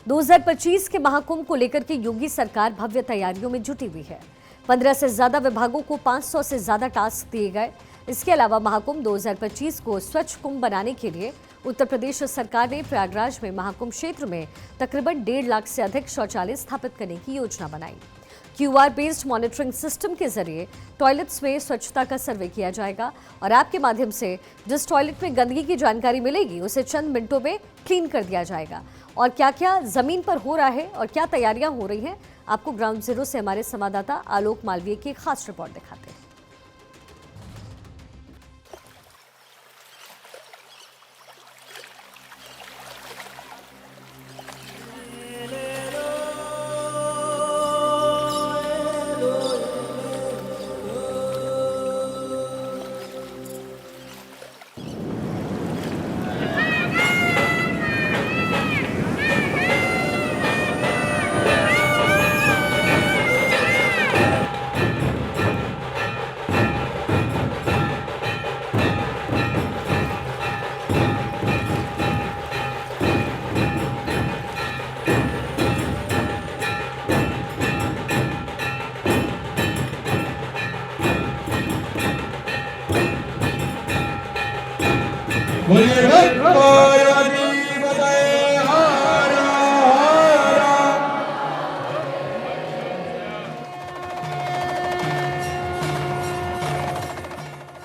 2025 के महाकुंभ को लेकर के योगी सरकार भव्य तैयारियों में जुटी हुई है। 15 से ज्यादा विभागों को 500 से ज्यादा टास्क दिए गए। इसके अलावा महाकुंभ 2025 को स्वच्छ कुंभ बनाने के लिए उत्तर प्रदेश सरकार ने प्रयागराज में महाकुंभ क्षेत्र में तकरीबन 1.5 लाख से अधिक शौचालय स्थापित करने की योजना बनाई। QR बेस्ड मॉनिटरिंग सिस्टम के जरिए टॉयलेट्स में स्वच्छता का सर्वे किया जाएगा और ऐप के माध्यम से जिस टॉयलेट में गंदगी की जानकारी मिलेगी उसे चंद मिनटों में क्लीन कर दिया जाएगा। और क्या क्या जमीन पर हो रहा है और क्या तैयारियां हो रही हैं, आपको ग्राउंड जीरो से हमारे संवाददाता आलोक मालवीय की खास रिपोर्ट दिखाते हैं।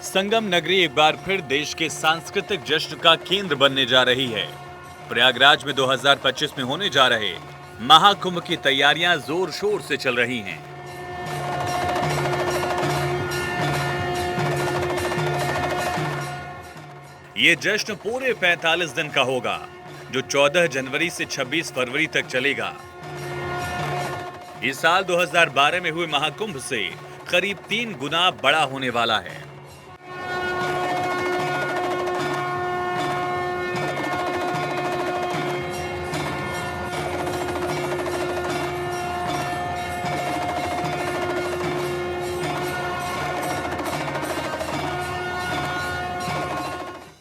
संगम नगरी एक बार फिर देश के सांस्कृतिक जश्न का केंद्र बनने जा रही है। प्रयागराज में 2025 में होने जा रहे महाकुंभ की तैयारियां जोर शोर से चल रही हैं। ये जश्न पूरे 45 दिन का होगा, जो 14 जनवरी से 26 फरवरी तक चलेगा। इस साल 2012 में हुए महाकुंभ से करीब 3 गुना बड़ा होने वाला है।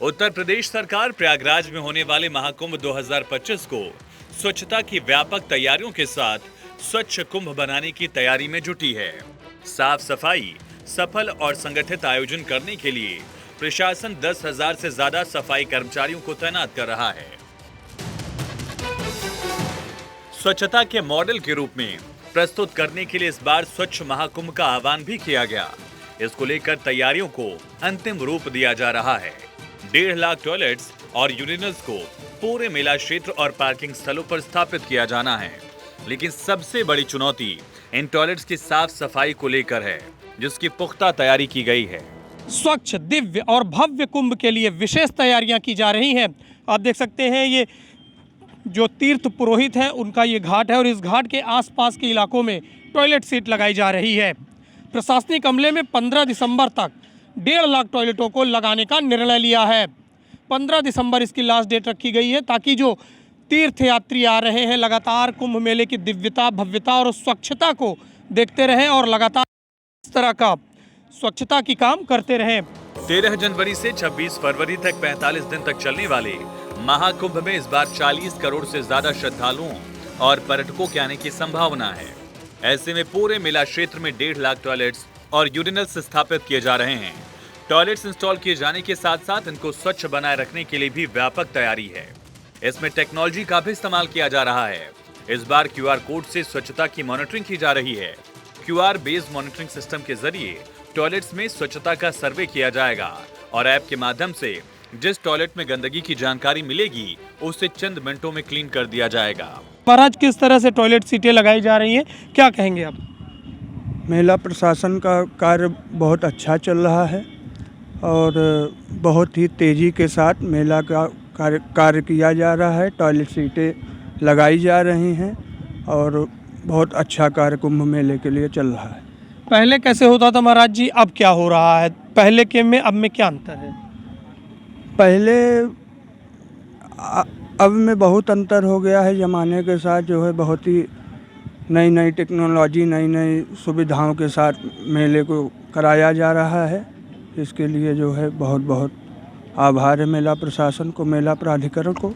उत्तर प्रदेश सरकार प्रयागराज में होने वाले महाकुंभ 2025 को स्वच्छता की व्यापक तैयारियों के साथ स्वच्छ कुंभ बनाने की तैयारी में जुटी है। साफ सफाई, सफल और संगठित आयोजन करने के लिए प्रशासन 10,000 से ज्यादा सफाई कर्मचारियों को तैनात कर रहा है। स्वच्छता के मॉडल के रूप में प्रस्तुत करने के लिए इस बार स्वच्छ महाकुंभ का आह्वान भी किया गया। इसको लेकर तैयारियों को अंतिम रूप दिया जा रहा है। 1.5 लाख टॉयलेट्स और यूरिनल्स को पूरे मेला क्षेत्र और पार्किंग स्थलों पर स्थापित किया जाना है। लेकिन सबसे बड़ी चुनौती इन टॉयलेट्स की साफ सफाई को लेकर है, जिसकी पुख्ता तैयारी की गई है। स्वच्छ, दिव्य और भव्य कुंभ के लिए विशेष तैयारियां की जा रही हैं। आप देख सकते हैं ये जो तीर्थ पुरोहित है उनका ये घाट है और इस घाट के आसपास के इलाकों में टॉयलेट सीट लगाई जा रही है। प्रशासनिक अमले में 15 दिसंबर तक 1.5 लाख टॉयलेटों को लगाने का निर्णय लिया है। 15 दिसंबर इसकी लास्ट डेट रखी गई है ताकि जो तीर्थ यात्री आ रहे हैं लगातार कुंभ मेले की दिव्यता, भव्यता और स्वच्छता को देखते रहें और लगातार इस तरह का स्वच्छता की काम करते रहें। 13 जनवरी से 26 फरवरी तक 45 दिन तक चलने वाले महाकुंभ में इस बार 40 करोड़ से ज्यादा श्रद्धालुओं और पर्यटकों के आने की संभावना है। ऐसे में पूरे मेला क्षेत्र में 1.5 लाख टॉयलेट्स और यूरिनल्स स्थापित किए जा रहे हैं। टॉयलेट्स इंस्टॉल किए जाने के साथ साथ इनको स्वच्छ बनाए रखने के लिए भी व्यापक तैयारी है। इसमें टेक्नोलॉजी का भी इस्तेमाल किया जा रहा है। इस बार QR कोड से स्वच्छता की मॉनिटरिंग की जा रही है। QR बेस्ड मॉनिटरिंग सिस्टम के जरिए टॉयलेट्स में स्वच्छता का सर्वे किया जाएगा और ऐप के माध्यम से जिस टॉयलेट में गंदगी की जानकारी मिलेगी उसे चंद मिनटों में क्लीन कर दिया जाएगा। महाराज, किस तरह से टॉयलेट सीटें लगाई जा रही हैं, क्या कहेंगे आप? मेला प्रशासन का कार्य बहुत अच्छा चल रहा है और बहुत ही तेज़ी के साथ मेला का कार्य किया जा रहा है। टॉयलेट सीटें लगाई जा रही हैं और बहुत अच्छा कार्य कुंभ मेले के लिए चल रहा है। पहले कैसे होता था महाराज जी, अब क्या हो रहा है? पहले के में अब में क्या अंतर है? पहले अब में बहुत अंतर हो गया है। ज़माने के साथ जो है बहुत ही नई नई टेक्नोलॉजी, नई नई सुविधाओं के साथ मेले को कराया जा रहा है। इसके लिए जो है बहुत बहुत आभार है मेला प्रशासन को, मेला प्राधिकरण को।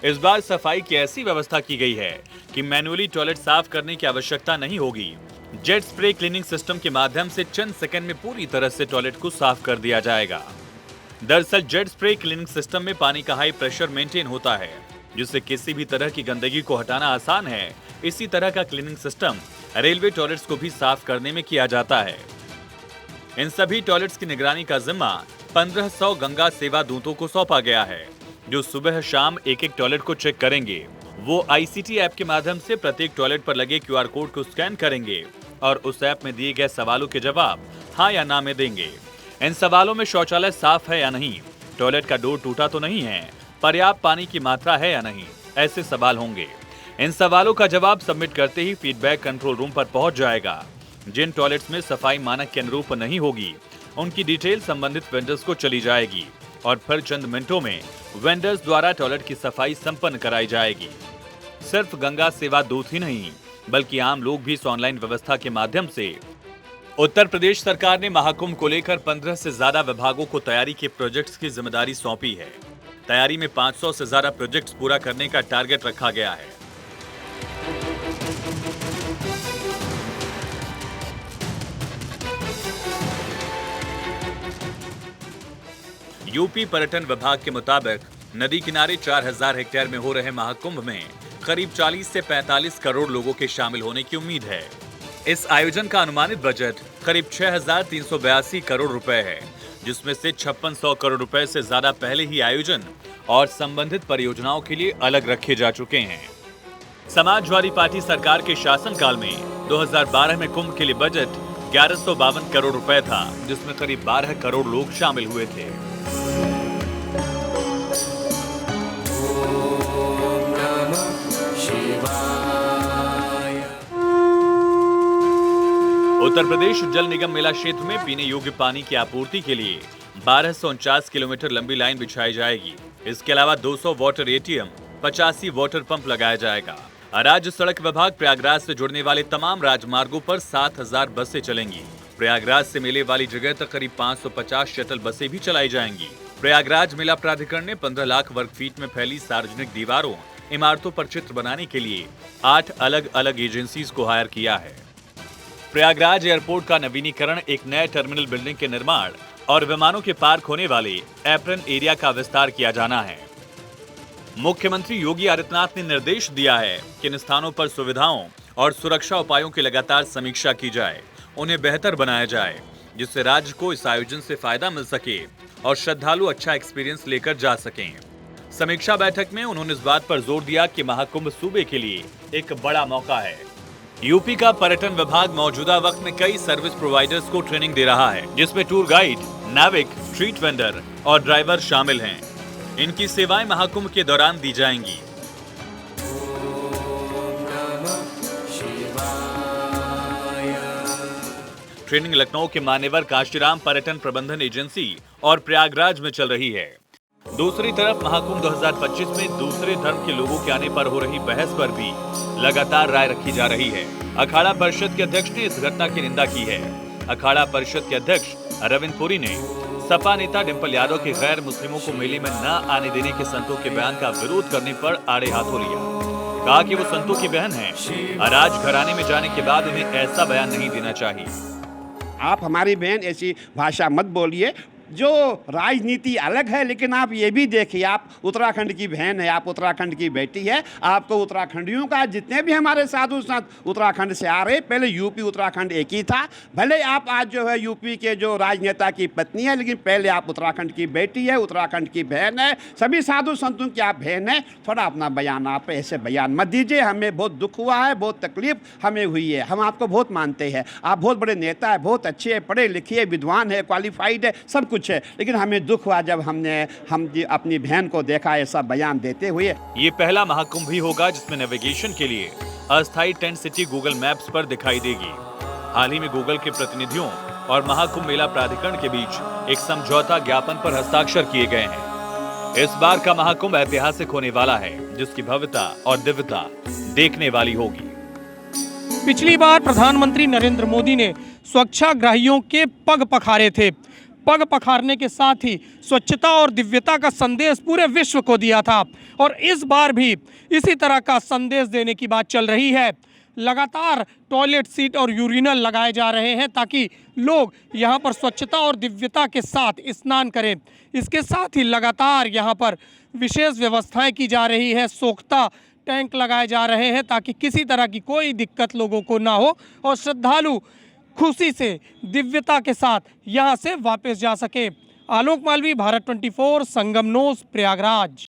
इस बार सफाई की ऐसी व्यवस्था की गई है कि मैन्युअली टॉयलेट साफ करने की आवश्यकता नहीं होगी। जेट स्प्रे क्लीनिंग सिस्टम के माध्यम से चंद सेकंड में पूरी तरह से टॉयलेट को साफ कर दिया जाएगा। दरअसल जेट स्प्रे क्लीनिंग सिस्टम में पानी का हाई प्रेशर मेंटेन होता है, जिससे किसी भी तरह की गंदगी को हटाना आसान है। इसी तरह का क्लीनिंग सिस्टम रेलवे टॉयलेट्स को भी साफ करने में किया जाता है। इन सभी टॉयलेट्स की निगरानी का जिम्मा 1500 गंगा सेवा दूतों को सौंपा गया है, जो सुबह शाम एक टॉयलेट को चेक करेंगे। वो ICT ऐप के माध्यम से प्रत्येक टॉयलेट पर लगे QR कोड को स्कैन करेंगे और उस ऐप में दिए गए सवालों के जवाब हाँ या ना में देंगे। इन सवालों में शौचालय साफ है या नहीं, टॉयलेट का डोर टूटा तो नहीं है, पर्याप्त पानी की मात्रा है या नहीं, ऐसे सवाल होंगे। इन सवालों का जवाब सबमिट करते ही फीडबैक कंट्रोल रूम पर पहुंच जाएगा। जिन टॉयलेट्स में सफाई मानक के अनुरूप नहीं होगी, उनकी डिटेल संबंधित वेंडर्स को चली जाएगी और फिर चंद मिनटों में वेंडर्स द्वारा टॉयलेट की सफाई संपन्न कराई जाएगी। सिर्फ गंगा सेवा दूत ही नहीं, बल्कि आम लोग भी इस ऑनलाइन व्यवस्था के माध्यम से। उत्तर प्रदेश सरकार ने महाकुंभ को लेकर 15 से ज्यादा विभागों को तैयारी के प्रोजेक्ट्स की जिम्मेदारी सौंपी है। तैयारी में 500 से ज्यादा प्रोजेक्ट्स पूरा करने का टारगेट रखा गया है। यूपी पर्यटन विभाग के मुताबिक नदी किनारे 4000 हेक्टेयर में हो रहे महाकुंभ में करीब 40 से 45 करोड़ लोगों के शामिल होने की उम्मीद है। इस आयोजन का अनुमानित बजट करीब 6382 करोड़ रुपए है, जिसमें से 5600 करोड़ रुपए से ज्यादा पहले ही आयोजन और संबंधित परियोजनाओं के लिए अलग रखे जा चुके हैं। समाजवादी पार्टी सरकार के शासनकाल में 2012 में कुंभ के लिए बजट 1152 करोड़ रुपए था, जिसमें करीब 12 करोड़ लोग शामिल हुए थे। उत्तर प्रदेश जल निगम मेला क्षेत्र में पीने योग्य पानी की आपूर्ति के लिए 1249 किलोमीटर लंबी लाइन बिछाई जाएगी। इसके अलावा 200 वाटर ATM, 85 वाटर पंप लगाया जाएगा। राज्य सड़क विभाग प्रयागराज से जुड़ने वाले तमाम राजमार्गों पर 7000 बसें चलेंगी। प्रयागराज से मेले वाली जगह तक करीब 550 शटल बसें भी चलाई जाएंगी। प्रयागराज मेला प्राधिकरण ने 15 लाख वर्ग फीट में फैली सार्वजनिक दीवारों, इमारतों पर चित्र बनाने के लिए 8 अलग अलग एजेंसीज को हायर किया है। प्रयागराज एयरपोर्ट का नवीनीकरण, एक नए टर्मिनल बिल्डिंग के निर्माण और विमानों के पार्क होने वाले एप्रन एरिया का विस्तार किया जाना है। मुख्यमंत्री योगी आदित्यनाथ ने निर्देश दिया है कि इन स्थानों पर सुविधाओं और सुरक्षा उपायों की लगातार समीक्षा की जाए, उन्हें बेहतर बनाया जाए, जिससे राज्य को इस आयोजन से फायदा मिल सके और श्रद्धालु अच्छा एक्सपीरियंस लेकर जा सकें। समीक्षा बैठक में उन्होंने इस बात पर जोर दिया कि महाकुंभ सूबे के लिए एक बड़ा मौका है। यूपी का पर्यटन विभाग मौजूदा वक्त में कई सर्विस प्रोवाइडर्स को ट्रेनिंग दे रहा है, जिसमें टूर गाइड, नाविक, स्ट्रीट वेंडर और ड्राइवर शामिल हैं। इनकी सेवाएं महाकुंभ के दौरान दी जाएंगी। ट्रेनिंग लखनऊ के मान्यवर कांशीराम पर्यटन प्रबंधन एजेंसी और प्रयागराज में चल रही है। दूसरी तरफ महाकुंभ 2025 में दूसरे धर्म के लोगों के आने पर हो रही बहस पर भी लगातार राय रखी जा रही है। अखाड़ा परिषद के अध्यक्ष ने इस घटना की निंदा की है। अखाड़ा परिषद के अध्यक्ष रविंद्र पुरी ने सपा नेता डिंपल यादव के गैर मुस्लिमों को मेले में न आने देने के संतों के बयान का विरोध करने पर आड़े हाथों लिया। कहा कि वो संतों की बहन है, राजघराने में जाने के बाद उन्हें ऐसा बयान नहीं देना चाहिए। आप हमारी बहन ऐसी भाषा मत बोलिए। जो राजनीति अलग है, लेकिन आप ये भी देखिए, आप उत्तराखंड की बहन है, आप उत्तराखंड की बेटी है। आपको उत्तराखंडियों का, जितने भी हमारे साधु संत उत्तराखंड से आ रहे, पहले यूपी उत्तराखंड एक ही था। भले आप आज जो है यूपी के जो राजनेता की पत्नी है, लेकिन पहले आप उत्तराखंड की बेटी है, उत्तराखंड की बहन है। सभी साधु संतों की आप बहन है। थोड़ा अपना बयान, आप ऐसे बयान मत दीजिए। हमें बहुत दुख हुआ है, बहुत तकलीफ हमें हुई है। हम आपको बहुत मानते हैं, आप बहुत बड़े नेता है, बहुत अच्छे है, पढ़े लिखे, विद्वान है, क्वालिफाइड है, सब कुछ है। लेकिन हमें दुख हुआ जब हम अपनी बहन को देखा ऐसा बयान देते हुए। ये पहला महाकुंभ भी होगा जिसमें नेविगेशन के लिए अस्थायी टेंट सिटी गूगल मैप्स पर दिखाई देगी। हाल ही में गूगल के प्रतिनिधियों और महाकुंभ मेला प्राधिकरण के बीच एक समझौता ज्ञापन पर हस्ताक्षर किए गए हैं। इस बार का महाकुंभ ऐतिहासिक होने वाला है, जिसकी भव्यता और दिव्यता देखने वाली होगी। पिछली बार प्रधानमंत्री नरेंद्र मोदी ने स्वच्छाग्रहियों के पग पखारे थे। पग पखारने के साथ ही स्वच्छता और दिव्यता का संदेश पूरे विश्व को दिया था। और इस बार भी इसी तरह का संदेश देने की बात चल रही है। लगातार टॉयलेट सीट और यूरिनल लगाए जा रहे हैं ताकि लोग यहाँ पर स्वच्छता और दिव्यता के साथ स्नान करें। इसके साथ ही लगातार यहाँ पर विशेष व्यवस्थाएं की जा रही है। सोख्ता टैंक लगाए जा रहे हैं ताकि किसी तरह की कोई दिक्कत लोगों को ना हो और श्रद्धालु खुशी से दिव्यता के साथ यहाँ से वापस जा सके। आलोक मालवी, भारत 24, संगम न्यूज़, प्रयागराज।